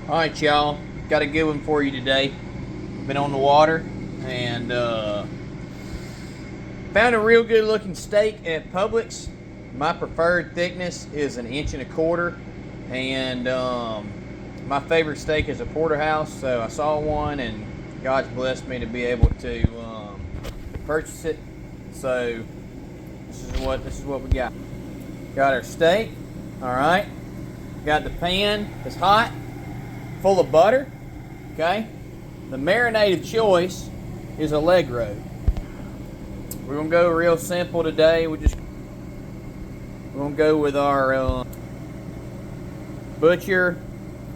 Alright, y'all. Got a good one for you today. Been on the water and found a real good looking steak at Publix. My preferred thickness is 1.25 inches, and my favorite steak is a porterhouse. So I saw one, and God's blessed me to be able to purchase it. So this is what we got. Got our steak. All right. Got the pan. It's hot, full of butter. Okay. The marinade of choice is Allegro. We're gonna go real simple today. We're gonna go with our Butcher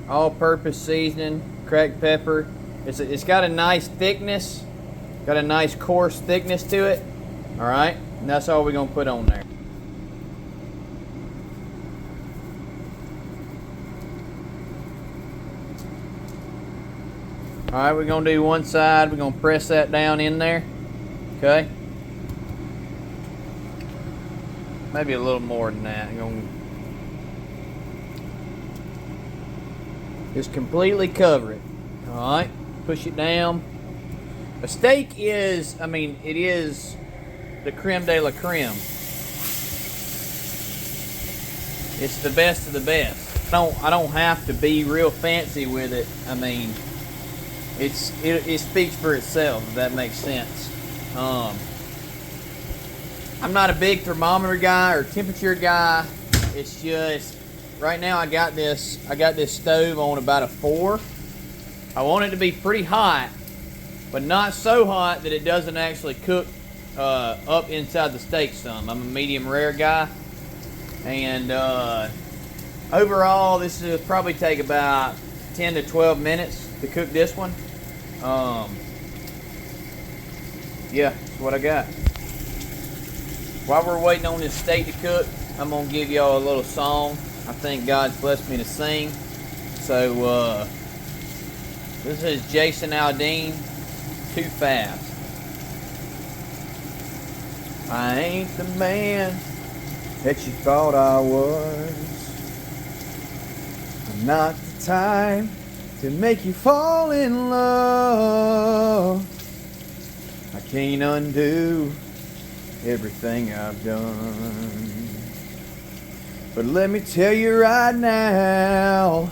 all-purpose seasoning, cracked pepper. It's got a nice thickness, got a nice coarse thickness to it. All right, and that's all we're gonna put on there. All right, we're gonna do one side. We're gonna press that down in there. Okay. Maybe a little more than that. Just completely cover it. All right, push it down. A steak is, it is the creme de la creme. It's the best of the best. I don't have to be real fancy with it. It speaks for itself, if that makes sense. I'm not a big thermometer guy or temperature guy. It's just right now I got this stove on about a 4. I want it to be pretty hot, but not so hot that it doesn't actually cook up inside the steak some. I'm a medium rare guy, and overall this will probably take about 10 to 12 minutes to cook this one. Yeah, that's what I got. While we're waiting on this steak to cook, I'm gonna give y'all a little song. I think God's blessed me to sing. So this is Jason Aldean, Too Fast. I ain't the man that you thought I was. I'm not the type to make you fall in love. I can't undo everything I've done. But let me tell you right now,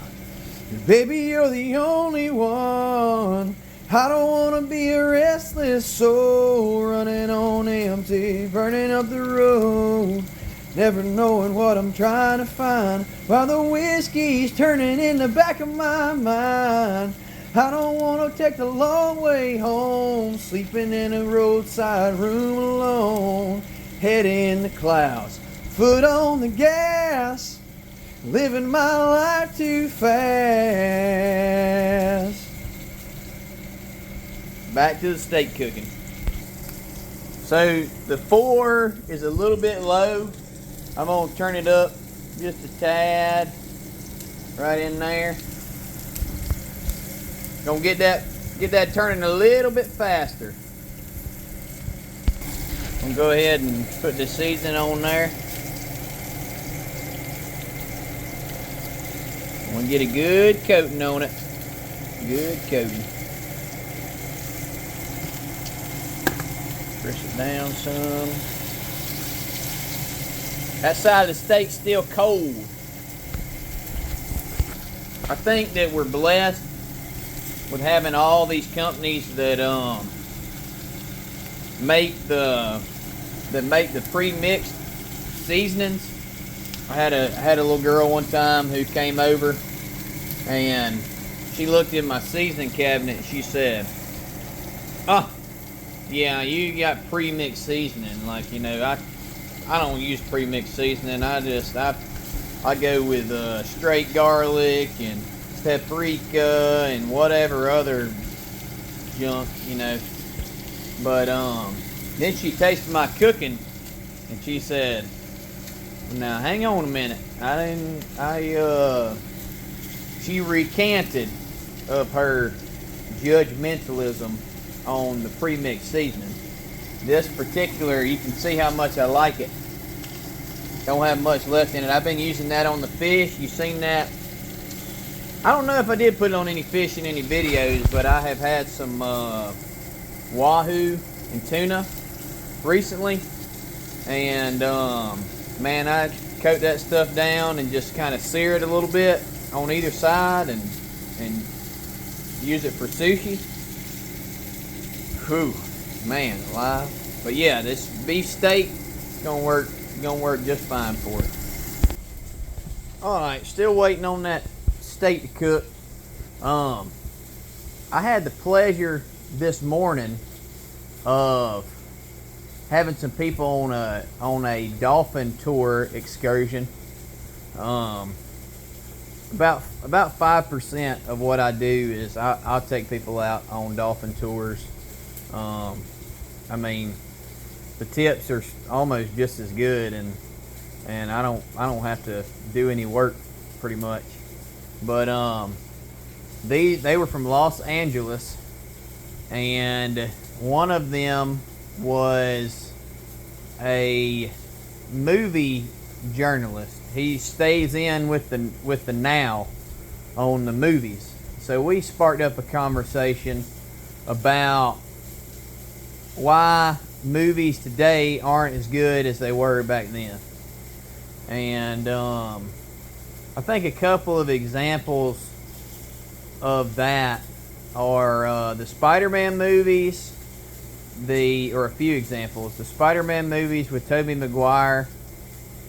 baby, you're the only one. I don't wanna be a restless soul, running on empty, burning up the road, never knowing what I'm trying to find, while the whiskey's turning in the back of my mind. I don't wanna take the long way home, sleeping in a roadside room alone, head in the clouds, foot on the gas, living my life too fast. Back to the steak cooking. So the 4 is a little bit low. I'm gonna turn it up just a tad, right in there. Gonna get that turning a little bit faster. I'm gonna go ahead and put the seasoning on there. I'm gonna get a good coating on it. Good coating. Press it down some. That side of the steak's still cold. I think that we're blessed with having all these companies that make the pre-mixed seasonings. I had a little girl one time who came over, and she looked in my seasoning cabinet and she said, "Oh, yeah, you got pre-mixed seasoning. Like, I don't use pre-mixed seasoning. I go with straight garlic and paprika and whatever other junk, But then she tasted my cooking and she said, "Now hang on a minute. She recanted of her judgmentalism on the pre-mixed seasoning. This particular, you can see how much I like it. Don't have much left in it. I've been using that on the fish. You seen that? I don't know if I did put it on any fish in any videos, but I have had some wahoo and tuna recently, and man, I coat that stuff down and just kind of sear it a little bit on either side and use it for sushi. Whew, man, alive. But yeah, this beef steak is gonna work just fine for it. All right, still waiting on that steak to cook. I had the pleasure this morning of having some people on a dolphin tour excursion. About 5% of what I do is I'll take people out on dolphin tours. I mean, the tips are almost just as good, and I don't have to do any work pretty much. But they were from Los Angeles, and one of them was a movie journalist. He stays in with the Now on the movies. So we sparked up a conversation about why movies today aren't as good as they were back then. And I think a couple of examples of that are the Spider-Man movies, or a few examples. The Spider-Man movies with Tobey Maguire,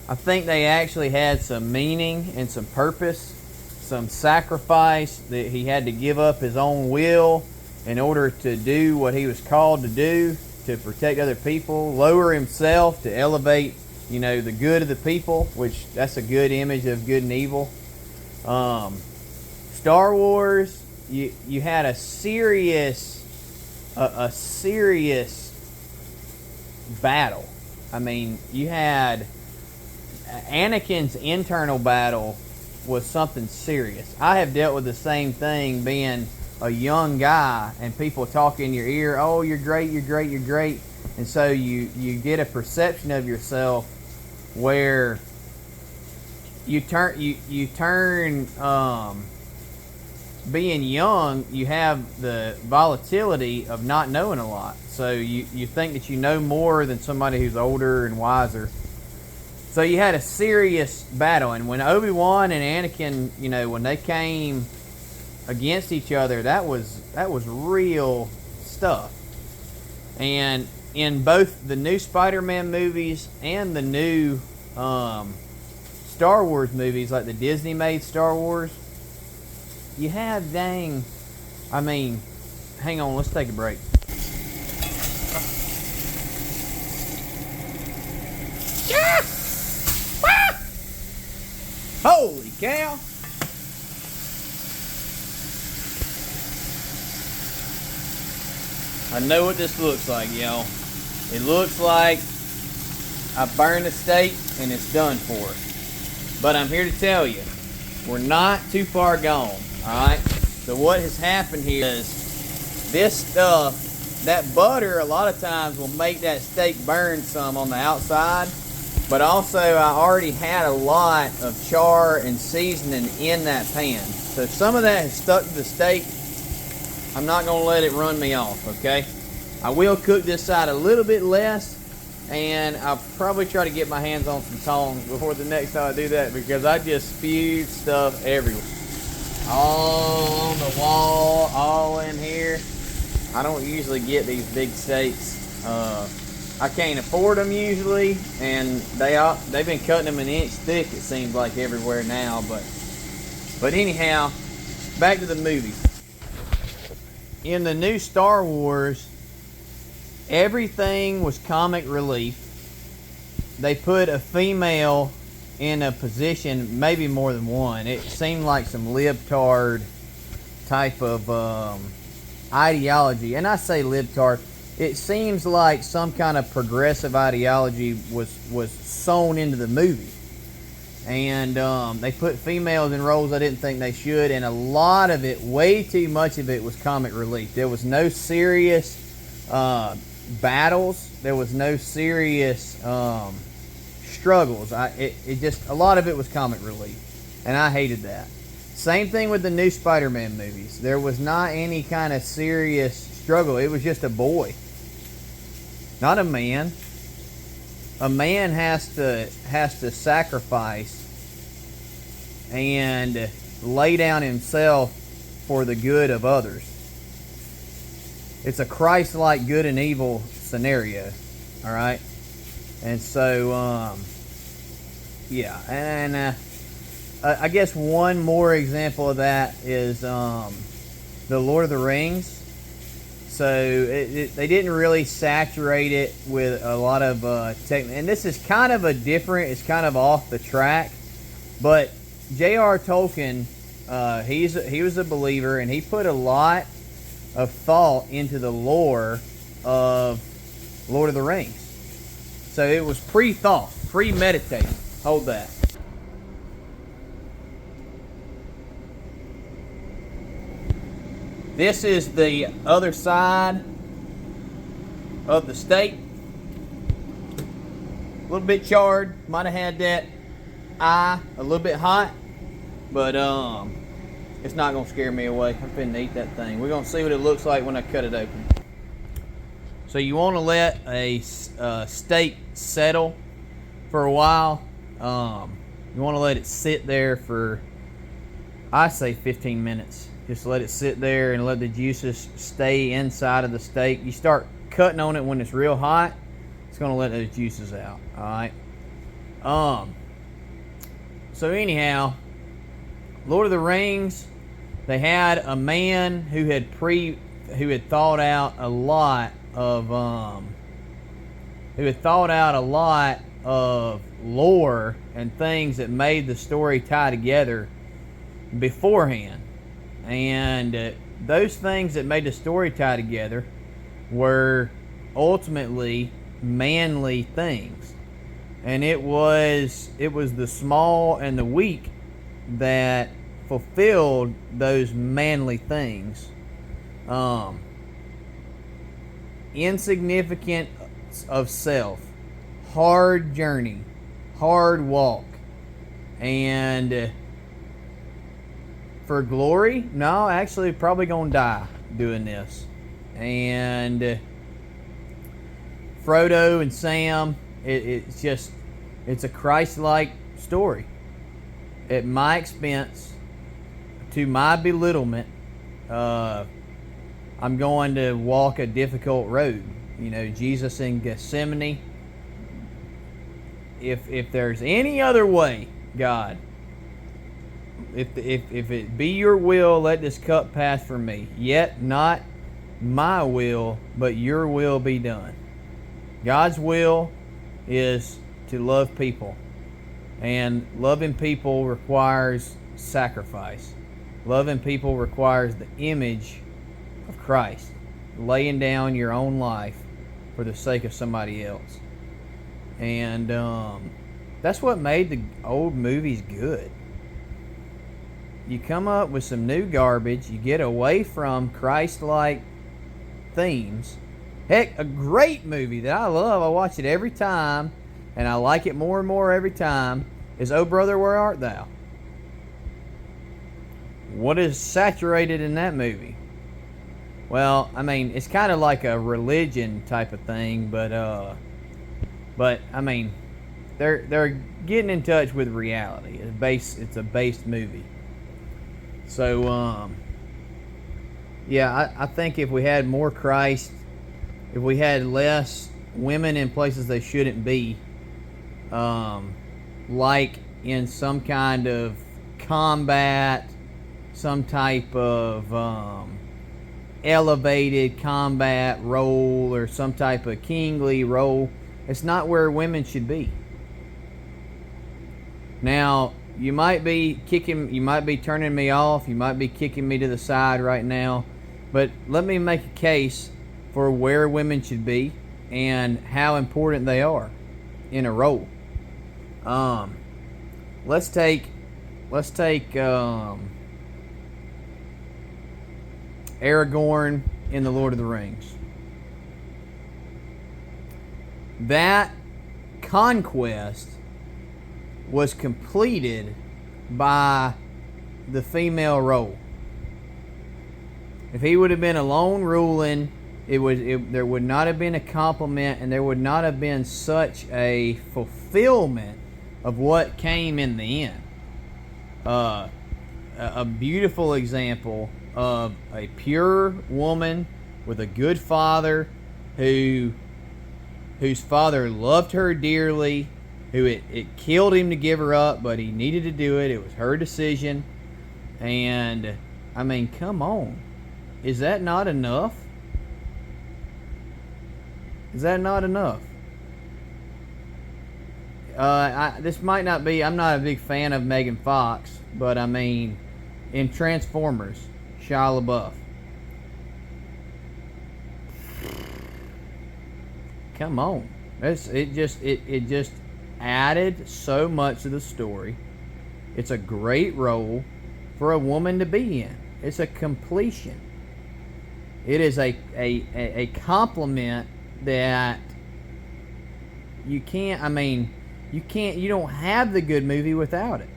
I think they actually had some meaning and some purpose, some sacrifice, that he had to give up his own will in order to do what he was called to do, to protect other people, lower himself to elevate, the good of the people, which that's a good image of good and evil. Star Wars, you had a serious battle. I mean, you had Anakin's internal battle was something serious. I have dealt with the same thing being a young guy and people talk in your ear, oh, you're great, you're great, you're great. And so you get a perception of yourself where you turn being young, you have the volatility of not knowing a lot. So you think that you know more than somebody who's older and wiser. So you had a serious battle, and when Obi-Wan and Anakin, when they came against each other, that was real stuff. And in both the new Spider-Man movies and the new Star Wars movies, like the Disney-made Star Wars, you have hang on, let's take a break. Holy cow! I know what this looks like, y'all. It looks like I burned the steak and it's done for. But I'm here to tell you, we're not too far gone, alright? So what has happened here is this stuff, that butter a lot of times will make that steak burn some on the outside. But also I already had a lot of char and seasoning in that pan. So some of that has stuck to the steak. I'm not going to let it run me off, okay? I will cook this side a little bit less, and I'll probably try to get my hands on some tongs before the next time I do that, because I just spewed stuff everywhere. All on the wall, all in here. I don't usually get these big steaks. I can't afford them usually, and they've been cutting them an inch thick, it seems like, everywhere now. But anyhow, back to the movie. In the new Star Wars, everything was comic relief. They put a female in a position, maybe more than one. It seemed like some libtard type of ideology. And I say libtard, it seems like some kind of progressive ideology was sewn into the movie. And they put females in roles I didn't think they should, and a lot of it, way too much of it, was comic relief. There was no serious battles. There was no serious struggles. It just, a lot of it was comic relief, and I hated that. Same thing with the new Spider-Man movies. There was not any kind of serious struggle. It was just a boy, not a man. A man has to sacrifice and lay down himself for the good of others. It's a Christ-like good and evil scenario, all right? And so, yeah, and I guess one more example of that is the Lord of the Rings. So they didn't really saturate it with a lot of and this is kind of it's kind of off the track, but J.R. Tolkien, he was a believer, and he put a lot of thought into the lore of Lord of the Rings. So it was pre-thought, premeditated. Hold that. This is the other side of the steak. A little bit charred. Might have had that eye a little bit hot, but it's not gonna scare me away. I'm finna eat that thing. We're gonna see what it looks like when I cut it open. So you want to let a steak settle for a while. You want to let it sit there for, I say, 15 minutes. Just let it sit there and let the juices stay inside of the steak. You start cutting on it when it's real hot, it's going to let those juices out. All right. So anyhow, Lord of the Rings, they had a man who had thought out a lot of lore and things that made the story tie together beforehand. And those things that made the story tie together were ultimately manly things. And it was the small and the weak that fulfilled those manly things. Insignificant of self, hard journey, hard walk, and for glory? No, actually probably gonna die doing this. And Frodo and Sam, it's a Christ-like story. At my expense, to my belittlement, I'm going to walk a difficult road. You know, Jesus in Gethsemane. If there's any other way, God, if it be your will, let this cup pass from me. Yet not my will, but your will be done. God's will is to love people. And loving people requires sacrifice. Loving people requires the image of Christ. Laying down your own life for the sake of somebody else. And that's what made the old movies good. You come up with some new garbage. You get away from Christ-like themes. Heck, a great movie that I love, I watch it every time, and I like it more and more every time, is Oh Brother, Where Art Thou? What is saturated in that movie? Well, I mean, it's kind of like a religion type of thing, but I mean, they're getting in touch with reality. It's a based movie. So, yeah, I think if we had more Christ, if we had less women in places they shouldn't be, like in some kind of combat, some type of elevated combat role, or some type of kingly role, it's not where women should be. Now, you might be turning me off, you might be kicking me to the side right now, but let me make a case for where women should be and how important they are in a role. Let's take Aragorn in The Lord of the Rings. That conquest was completed by the female role. If he would have been alone ruling, there would not have been a compliment, and there would not have been such a fulfillment of what came in the end. A beautiful example of a pure woman with a good father whose father loved her dearly, who it killed him to give her up, but he needed to do it. It was her decision. And, I mean, come on. Is that not enough? Is that not enough? This might not be... I'm not a big fan of Megan Fox, but, I mean, in Transformers, Shia LaBeouf. Come on. It just added so much to the story. It's a great role for a woman to be in. It's a completion. It is a compliment that you can't, I mean, you don't have the good movie without it.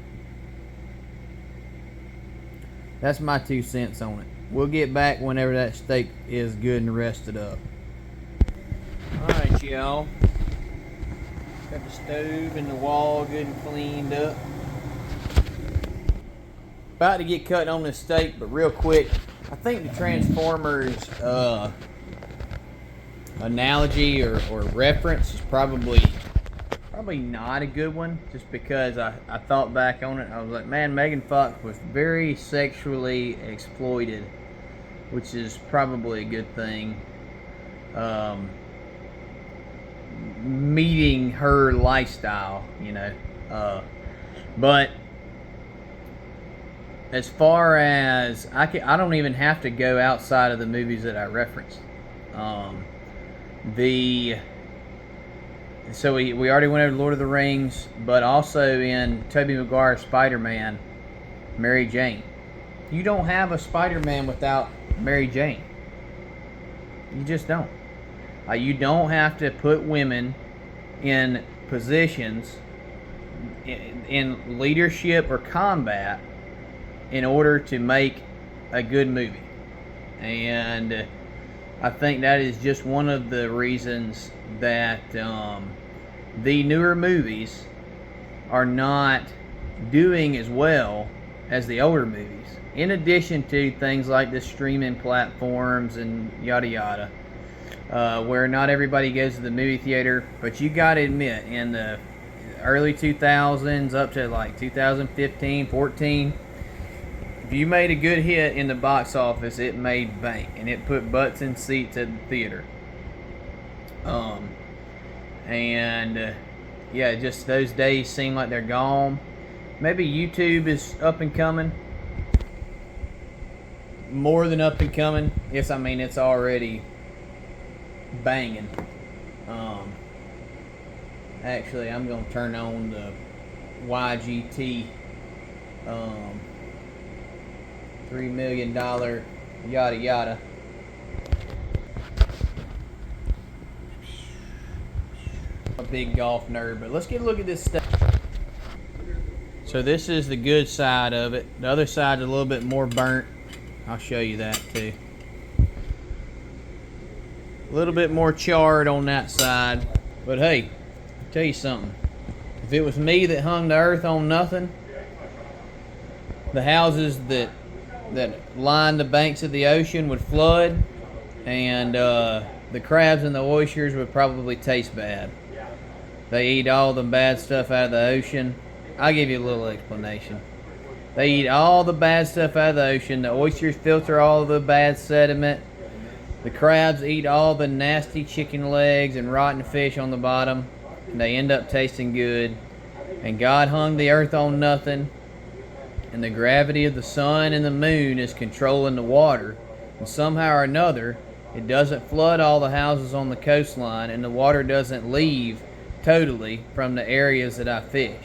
That's my 2 cents on it. We'll get back whenever that steak is good and rested up. Alright, y'all. Got the stove and the wall good and cleaned up. About to get cut on this steak, but real quick, I think the Transformers analogy or reference is probably not a good one, just because I thought back on it. I was like, man, Megan Fox was very sexually exploited, which is probably a good thing. Meeting her lifestyle, you know. But as far as I don't even have to go outside of the movies that I referenced. So we already went over Lord of the Rings, but also in Tobey Maguire's Spider-Man, Mary Jane. You don't have a Spider-Man without Mary Jane. You just don't. You don't have to put women in positions in leadership or combat in order to make a good movie. And I think that is just one of the reasons that the newer movies are not doing as well as the older movies. In addition to things like the streaming platforms and yada yada, where not everybody goes to the movie theater. But you gotta admit, in the early 2000s up to like 2015, 14, if you made a good hit in the box office, it made bank, and it put butts in seats at the theater. Yeah, just those days seem like they're gone. Maybe YouTube is up and coming. More than up and coming. Yes, I mean, it's already banging. Actually, I'm going to turn on the YGT $3 million yada yada. A big golf nerd, but let's get a look at this stuff. So this is the good side of it. The other side's a little bit more burnt. I'll show you that too. A little bit more charred on that side. But hey, I'll tell you something. If it was me that hung the earth on nothing, the houses that line the banks of the ocean would flood, and the crabs and the oysters would probably taste bad. They eat all the bad stuff out of the ocean. I'll give you a little explanation. They eat all the bad stuff out of the ocean. The oysters filter all the bad sediment. The crabs eat all the nasty chicken legs and rotten fish on the bottom. And they end up tasting good. And God hung the earth on nothing. And the gravity of the sun and the moon is controlling the water. And somehow or another, it doesn't flood all the houses on the coastline, and the water doesn't leave totally from the areas that I fish.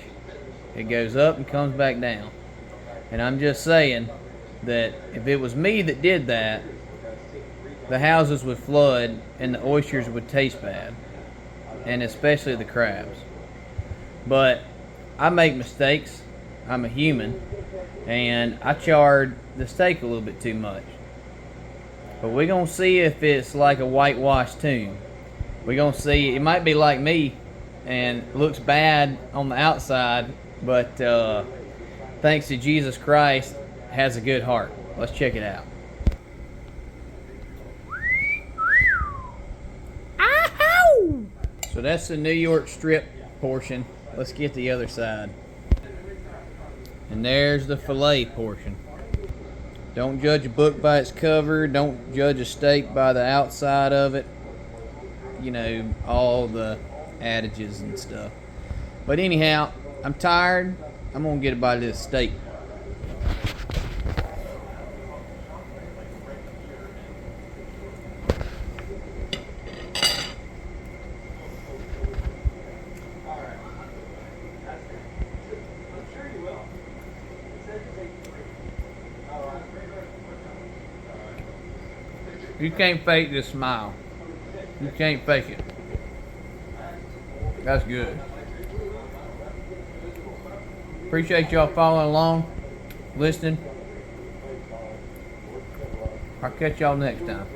It goes up and comes back down. And I'm just saying that if it was me that did that, the houses would flood and the oysters would taste bad. And especially the crabs. But I make mistakes. I'm a human. and I charred the steak a little bit too much. But we're gonna see if it's like a whitewashed tomb. We're gonna see. It might be like me and looks bad on the outside, but thanks to Jesus Christ, has a good heart. Let's check it out. So that's the New York strip portion. Let's get the other side. And there's the filet portion. Don't judge a book by its cover. Don't judge a steak by the outside of it. You know, all the adages and stuff. But anyhow, I'm tired. I'm gonna get a bite of this steak. You can't fake this smile. You can't fake it. That's good. Appreciate y'all following along, listening. I'll catch y'all next time.